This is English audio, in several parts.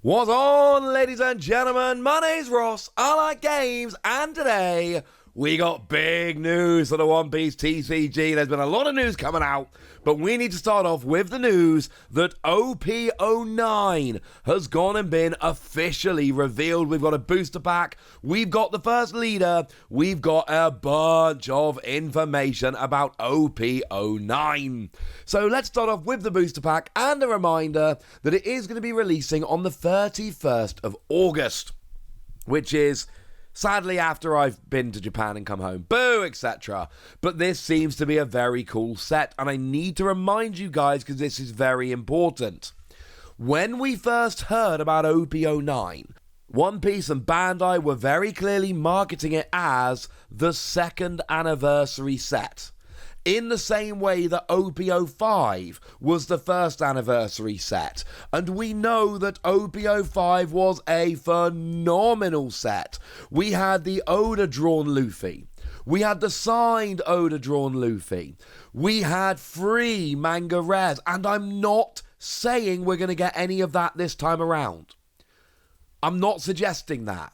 What's on, ladies and gentlemen? My name's Ross, I like games, and today we got big news for the One Piece TCG. There's been a lot of news coming out, but we need to start off with the news that OP-09 has gone and been officially revealed. We've got a booster pack, we've got the first leader, we've got a bunch of information about OP-09. So let's start off with the booster pack and a reminder that it is going to be releasing on the 31st of August, which is sadly after I've been to Japan and come home. Boo, etc. But this seems to be a very cool set, and I need to remind you guys because this is very important. When we first heard about OP-09, One Piece and Bandai were very clearly marketing it as the second anniversary set, in the same way that OP-05 was the first anniversary set. And we know that OP-05 was a phenomenal set. We had the Oda-drawn Luffy. We had the signed Oda-drawn Luffy. We had free manga rares. And I'm not saying we're going to get any of that this time around. I'm not suggesting that.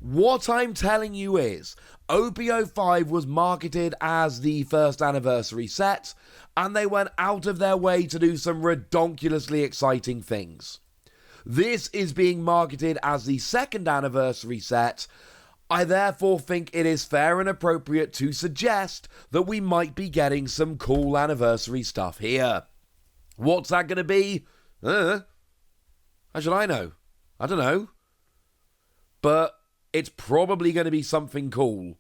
What I'm telling you is, OP-05 was marketed as the first anniversary set, and they went out of their way to do some redonkulously exciting things. This is being marketed as the second anniversary set. I therefore think it is fair and appropriate to suggest that we might be getting some cool anniversary stuff here. What's that going to be? How should I know? I don't know. But it's probably going to be something cool,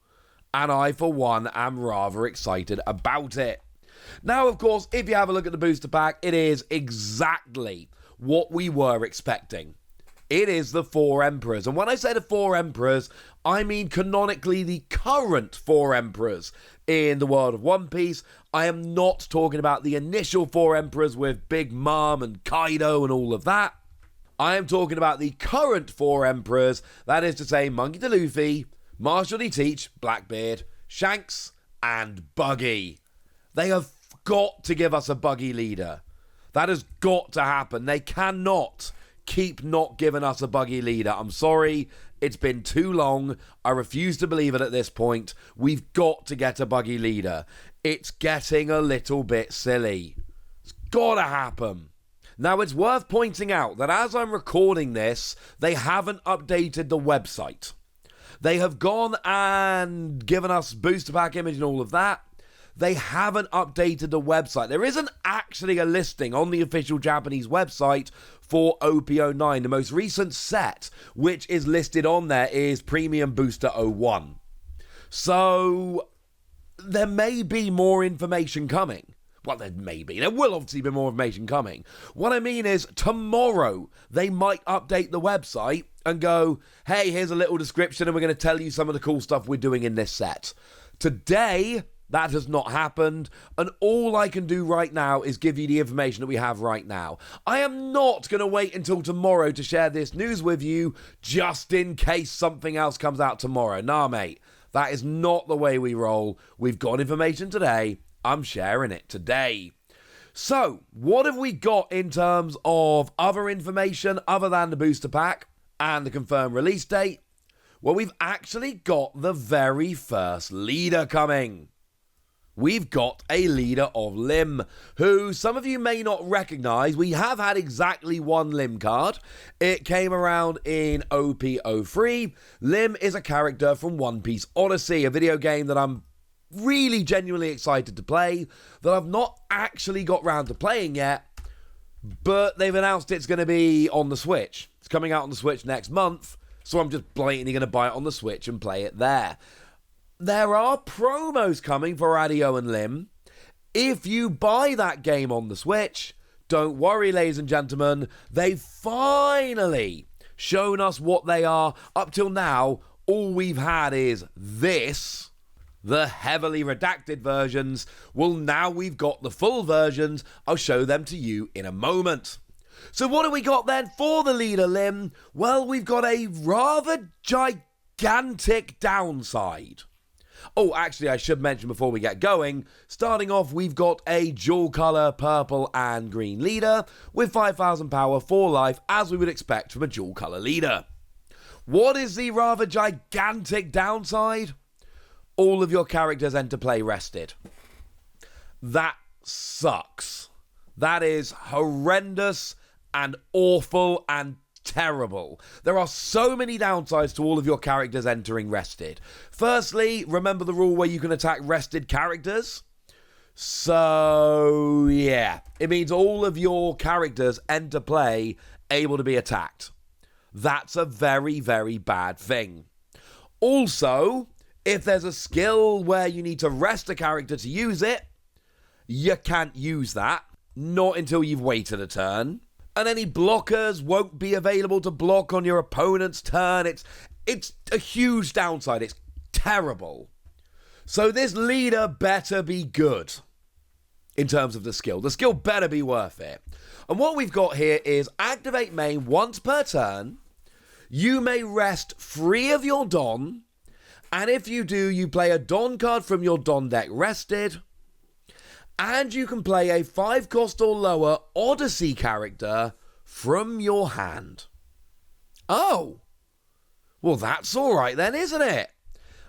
and I, for one, am rather excited about it. Now, of course, if you have a look at the booster pack, it is exactly what we were expecting. It is the 4 Emperors, and when I say the 4 Emperors, I mean canonically the current 4 Emperors in the world of One Piece. I am not talking about the initial 4 Emperors with Big Mom and Kaido and all of that. I am talking about the current 4 Emperors, that is to say Monkey D. Luffy, Marshall D. Teach, Blackbeard, Shanks, and Buggy. They have got to give us a Buggy leader. That has got to happen. They cannot keep not giving us a Buggy leader. I'm sorry, it's been too long. I refuse to believe it at this point. We've got to get a Buggy leader. It's getting a little bit silly. It's got to happen. Now, it's worth pointing out that as I'm recording this, they haven't updated the website. They have gone and given us booster pack image and all of that. They haven't updated the website. There isn't actually a listing on the official Japanese website for OP-09. The most recent set, which is listed on there, is Premium Booster 01. So there may be more information coming. Well, there may be. There will obviously be more information coming. What I mean is, tomorrow, they might update the website and go, hey, here's a little description and we're going to tell you some of the cool stuff we're doing in this set. Today, that has not happened, and all I can do right now is give you the information that we have right now. I am not going to wait until tomorrow to share this news with you, just in case something else comes out tomorrow. Nah, mate, that is not the way we roll. We've got information today. I'm sharing it today. So, what have we got in terms of other information other than the booster pack and the confirmed release date? Well, we've actually got the very first leader coming. We've got a leader of Lim, who some of you may not recognize. We have had exactly one Lim card. It came around in OP-03. Lim is a character from One Piece Odyssey, a video game that I'm really genuinely excited to play, that I've not actually got round to playing yet, but they've announced it's going to be on the Switch. It's coming out on the Switch next month, so I'm just blatantly going to buy it on the Switch and play it there. There are promos coming for Adio and Lim. If you buy that game on the Switch, don't worry, ladies and gentlemen, they've finally shown us what they are. Up till now, all we've had is this. The heavily redacted versions. Well, now we've got the full versions. I'll show them to you in a moment. So what have we got then for the leader, Lim? Well, we've got a rather gigantic downside. Oh, actually, I should mention before we get going, starting off, we've got a dual colour purple and green leader with 5,000 power, 4 life, as we would expect from a dual colour leader. What is the rather gigantic downside? All of your characters enter play rested. That sucks. That is horrendous and awful and terrible. There are so many downsides to all of your characters entering rested. Firstly, remember the rule where you can attack rested characters? So, yeah. It means all of your characters enter play able to be attacked. That's a very, very bad thing. Also, if there's a skill where you need to rest a character to use it, you can't use that. Not until you've waited a turn. And any blockers won't be available to block on your opponent's turn. It's a huge downside. It's terrible. So this leader better be good in terms of the skill. The skill better be worth it. And what we've got here is activate main once per turn. You may rest 3 of your Don. And if you do, you play a Don card from your Don deck rested. And you can play a 5 cost or lower Odyssey character from your hand. Oh. Well, that's alright then, isn't it?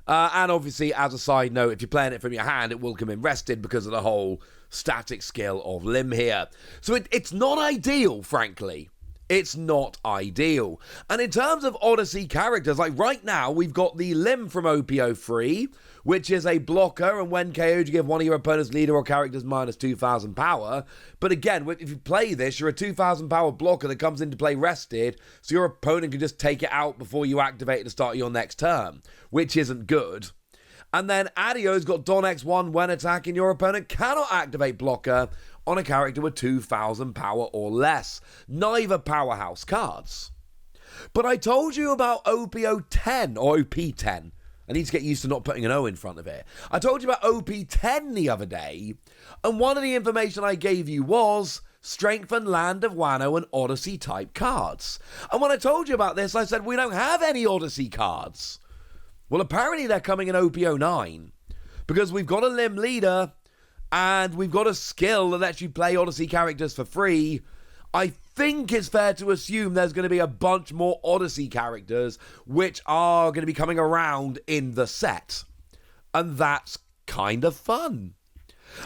And obviously, as a side note, if you're playing it from your hand, it will come in rested because of the whole static skill of Lim here. So it's not ideal, frankly. It's not ideal. And in terms of Odyssey characters, like right now, we've got the Lim from OP-03, which is a blocker, and when KO'd, you give one of your opponent's leader or characters minus 2,000 power. But again, if you play this, you're a 2,000 power blocker that comes into play rested, so your opponent can just take it out before you activate at the start of your next turn, which isn't good. And then Adio's got Don X1 when attacking. Your opponent cannot activate blocker on a character with 2,000 power or less. Neither powerhouse cards. But I told you about OP-10 or OP-10. I need to get used to not putting an O in front of it. I told you about OP-10 the other day, and one of the information I gave you was Strengthen Land of Wano and Odyssey type cards. And when I told you about this, I said we don't have any Odyssey cards. Well, apparently they're coming in OP-09, because we've got a Lim leader, and we've got a skill that lets you play Odyssey characters for free. I think it's fair to assume there's going to be a bunch more Odyssey characters which are going to be coming around in the set. And that's kind of fun.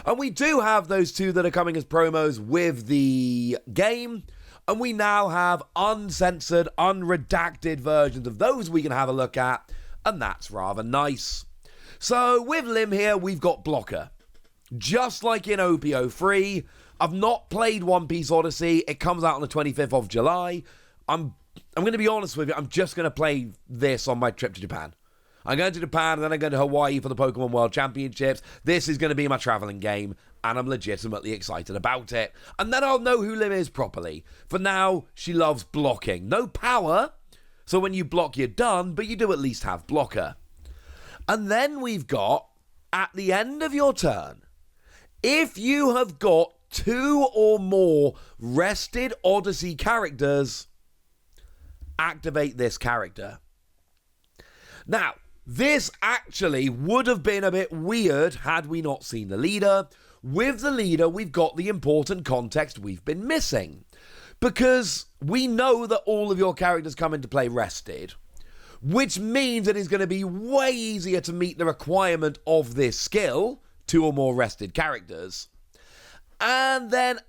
And we do have those 2 that are coming as promos with the game. And we now have uncensored, unredacted versions of those we can have a look at. And that's rather nice. So with Lim here, we've got blocker. Just like in OP-03, I've not played One Piece Odyssey. It comes out on the 25th of July. I'm going to be honest with you. I'm just going to play this on my trip to Japan. I'm going to Japan, and then I'm going to Hawaii for the Pokemon World Championships. This is going to be my traveling game, and I'm legitimately excited about it. And then I'll know who Lim is properly. For now, she loves blocking. No power, so when you block, you're done, but you do at least have blocker. And then we've got, at the end of your turn, if you have got 2 or more rested Odyssey characters, activate this character. Now, this actually would have been a bit weird had we not seen the leader. With the leader, we've got the important context we've been missing. Because we know that all of your characters come into play rested, which means it is going to be way easier to meet the requirement of this skill, 2 or more rested characters. And then,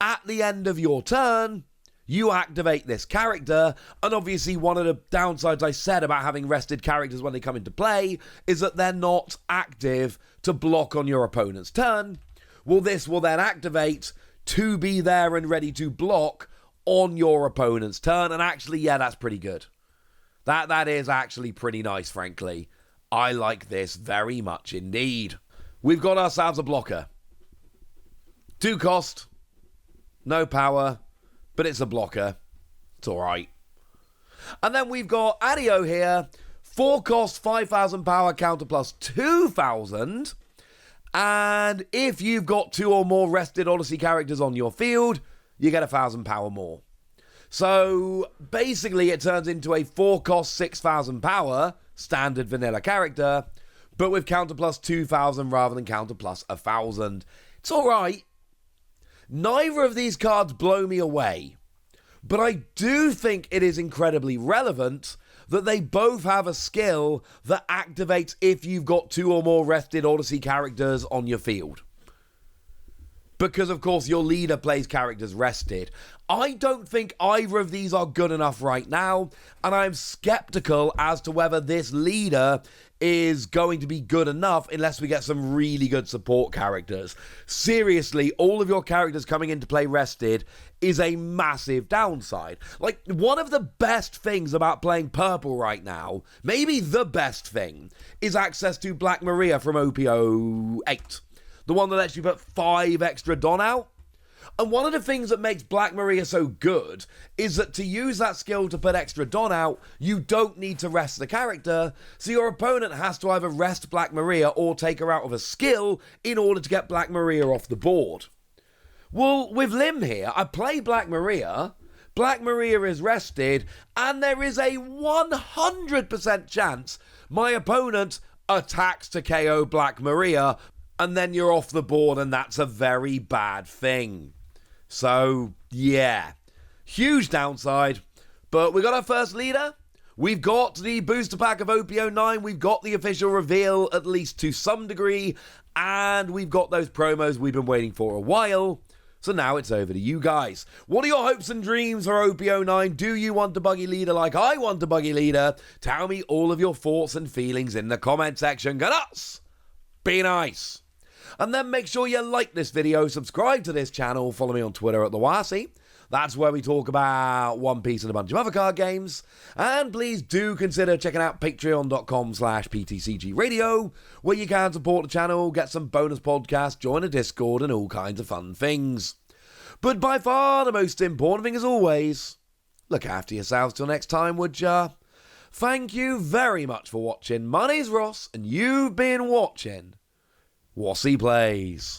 at the end of your turn, you activate this character, and obviously one of the downsides I said about having rested characters when they come into play is that they're not active to block on your opponent's turn. Well, this will then activate to be there and ready to block on your opponent's turn, and actually, yeah, that's pretty good. That is actually pretty nice, frankly. I like this very much indeed. We've got ourselves a blocker. 2 cost, no power, but it's a blocker. It's alright. And then we've got Adio here. 4 cost, 5,000 power, counter plus 2,000. And if you've got 2 or more rested Odyssey characters on your field, you get 1,000 power more. So basically it turns into a 4 cost, 6,000 power standard vanilla character. but with counter plus 2,000 rather than counter plus 1,000. It's alright. Neither of these cards blow me away, but I do think it is incredibly relevant that they both have a skill that activates if you've got 2 or more rested Odyssey characters on your field. Because, of course, your leader plays characters rested. I don't think either of these are good enough right now, and I'm skeptical as to whether this leader is going to be good enough unless we get some really good support characters. Seriously, all of your characters coming into play rested is a massive downside. Like, one of the best things about playing purple right now, maybe the best thing, is access to Black Maria from OP-08. The one that lets you put 5 extra Don out. And one of the things that makes Black Maria so good is that to use that skill to put extra Don out, you don't need to rest the character, so your opponent has to either rest Black Maria or take her out of a skill in order to get Black Maria off the board. Well, with Lim here, I play Black Maria is rested, and there is a 100% chance my opponent attacks to KO Black Maria, and then you're off the board, and that's a very bad thing. So, yeah. Huge downside. But we got our first leader. We've got the booster pack of OP-09. We've got the official reveal, at least to some degree. And we've got those promos we've been waiting for a while. So now it's over to you guys. What are your hopes and dreams for OP-09? Do you want a buggy leader like I want a buggy leader? Tell me all of your thoughts and feelings in the comment section. Go nuts! Be nice! And then make sure you like this video, subscribe to this channel, follow me on Twitter at the Odyssey. That's where we talk about One Piece and a bunch of other card games. And please do consider checking out patreon.com/PTCG Radio, where you can support the channel, get some bonus podcasts, join a Discord, and all kinds of fun things. But by far the most important thing, as always, look after yourselves till next time, would ya? Thank you very much for watching. My name's Ross, and you've been watching Odyssey Plays.